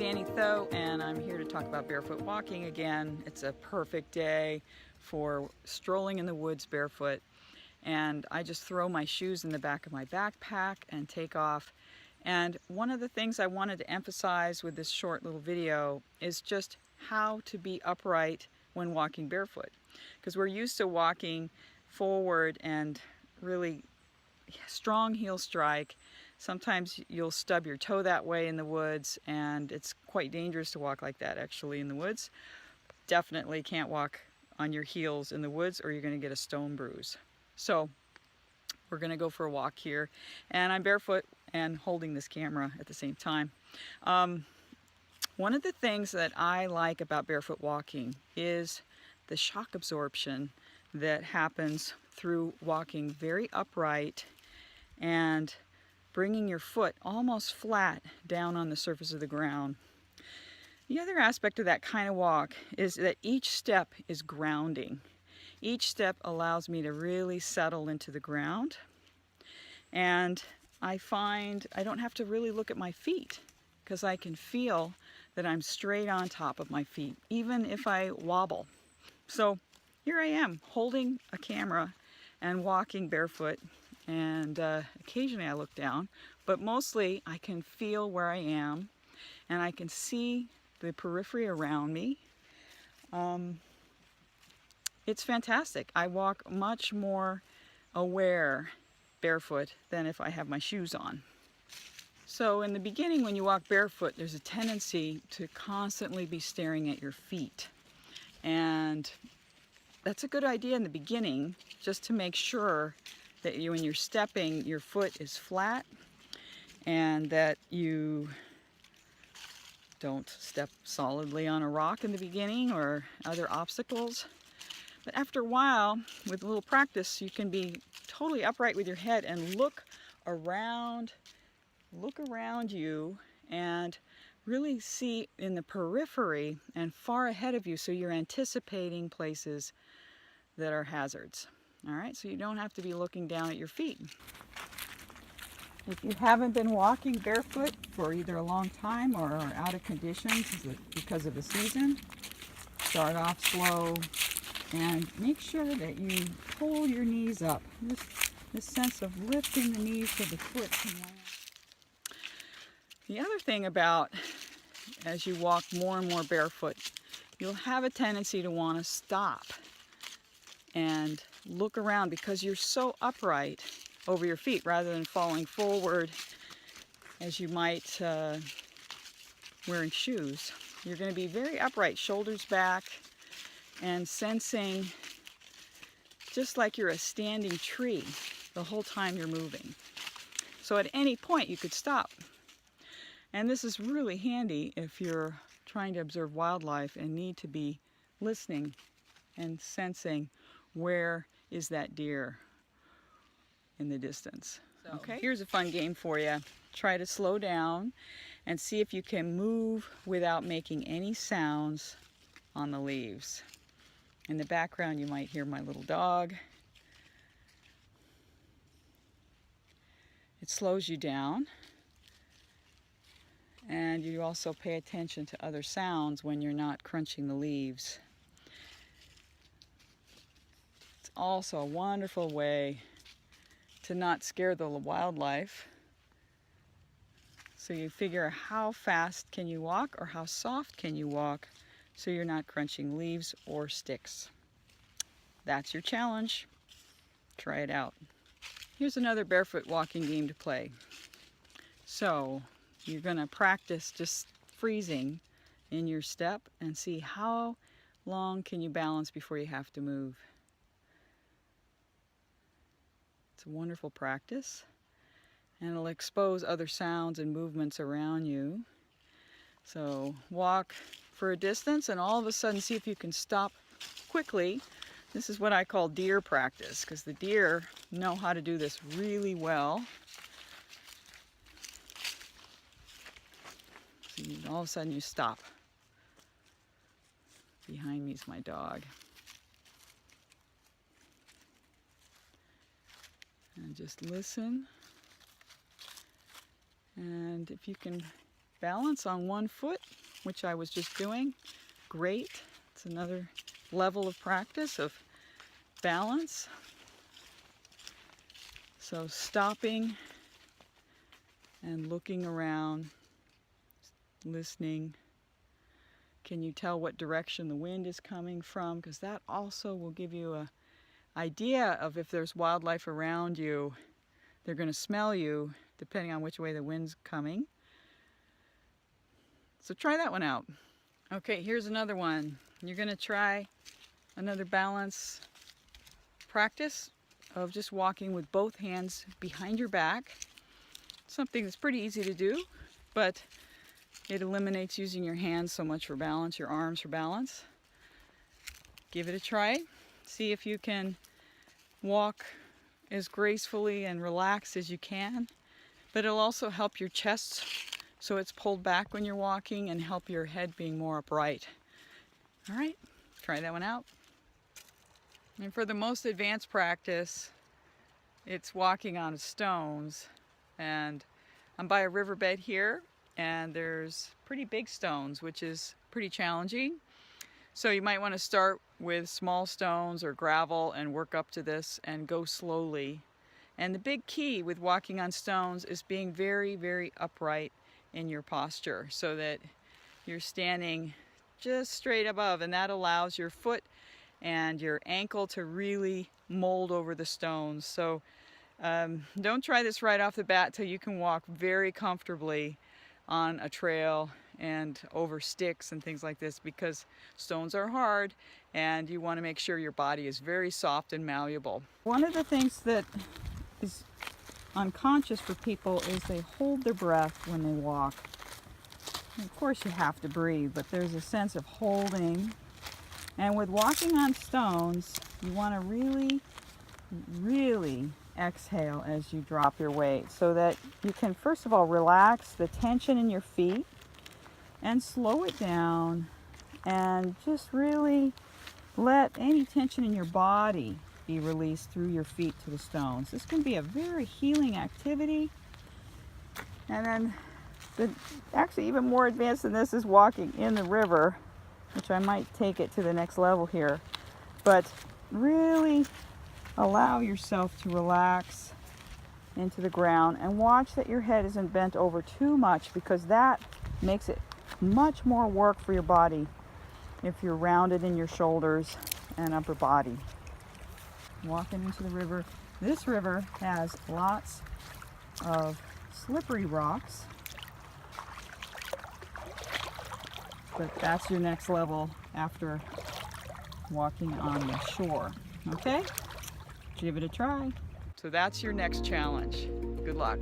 Danny Thoe, and I'm here to talk about barefoot walking again. It's a perfect day for strolling in the woods barefoot, and I just throw my shoes in the back of my backpack and take off. And one of the things I wanted to emphasize with this short little video is just how to be upright when walking barefoot, because we're used to walking forward and really strong heel strike. Sometimes you'll stub your toe that way in the woods, and it's quite dangerous to walk like that actually in the woods. Definitely can't walk on your heels in the woods or you're going to get a stone bruise. So we're going to go for a walk here, and I'm barefoot and holding this camera at the same time. One of the things that I like about barefoot walking is the shock absorption that happens through walking very upright and bringing your foot almost flat down on the surface of the ground. The other aspect of that kind of walk is that each step is grounding. Each step allows me to really settle into the ground, and I find I don't have to really look at my feet because I can feel that I'm straight on top of my feet, even if I wobble. So here I am holding a camera and walking barefoot, and occasionally I look down, but mostly I can feel where I am and I can see the periphery around me. It's fantastic. I walk much more aware barefoot than if I have my shoes on. So in the beginning, when you walk barefoot, there's a tendency to constantly be staring at your feet, and that's a good idea in the beginning, just to make sure that when you're stepping, your foot is flat and that you don't step solidly on a rock in the beginning or other obstacles. But after a while, with a little practice, you can be totally upright with your head and look around you and really see in the periphery and far ahead of you, so you're anticipating places that are hazards. All right, so you don't have to be looking down at your feet. If you haven't been walking barefoot for either a long time or are out of conditions because of the season, start off slow and make sure that you pull your knees up. This sense of lifting the knees so the foot can land. The other thing about as you walk more and more barefoot, you'll have a tendency to want to stop and look around because you're so upright over your feet rather than falling forward as you might wearing shoes. You're going to be very upright, shoulders back, and sensing just like you're a standing tree the whole time you're moving. So at any point you could stop. And this is really handy if you're trying to observe wildlife and need to be listening and sensing where is that deer in the distance. Okay, here's a fun game for you. Try to slow down and see if you can move without making any sounds on the leaves. In the background you might hear my little dog. It slows you down, and you also pay attention to other sounds when you're not crunching the leaves. It's also a wonderful way to not scare the wildlife. So you figure how fast can you walk or how soft can you walk so you're not crunching leaves or sticks. That's your challenge. Try it out. Here's another barefoot walking game to play. So you're going to practice just freezing in your step and see how long can you balance before you have to move. It's a wonderful practice, and it'll expose other sounds and movements around you. So walk for a distance and all of a sudden see if you can stop quickly. This is what I call deer practice, because the deer know how to do this really well. So all of a sudden you stop. Behind me is my dog. And just listen. And if you can balance on one foot, which I was just doing. Great. It's another level of practice of balance. So stopping and looking around, listening. Can you tell what direction the wind is coming from? Because that also will give you an idea of if there's wildlife around you. They're going to smell you depending on which way the wind's coming. So try that one out. Okay, here's another one. You're going to try another balance practice of just walking with both hands behind your back. Something that's pretty easy to do, but it eliminates using your hands so much for balance, your arms for balance. Give it a try. See if you can walk as gracefully and relaxed as you can, but it'll also help your chest so it's pulled back when you're walking and help your head being more upright. All right, try that one out. And for the most advanced practice, it's walking on stones. And I'm by a riverbed here, and there's pretty big stones, which is pretty challenging. So you might want to start with small stones or gravel and work up to this and go slowly. And the big key with walking on stones is being very, very upright in your posture so that you're standing just straight above, and that allows your foot and your ankle to really mold over the stones. So don't try this right off the bat till you can walk very comfortably on a trail and over sticks and things like this, because stones are hard and you want to make sure your body is very soft and malleable. One of the things that is unconscious for people is they hold their breath when they walk. And of course you have to breathe, but there's a sense of holding. And with walking on stones, you want to really, really exhale as you drop your weight so that you can first of all relax the tension in your feet and slow it down and just really let any tension in your body be released through your feet to the stones. This can be a very healing activity. And then actually even more advanced than this is walking in the river, which I might take it to the next level here. But really allow yourself to relax into the ground and watch that your head isn't bent over too much, because that makes it much more work for your body if you're rounded in your shoulders and upper body. Walking into the river. This river has lots of slippery rocks, but that's your next level after walking on the shore. Okay? Give it a try. So that's your next challenge. Good luck.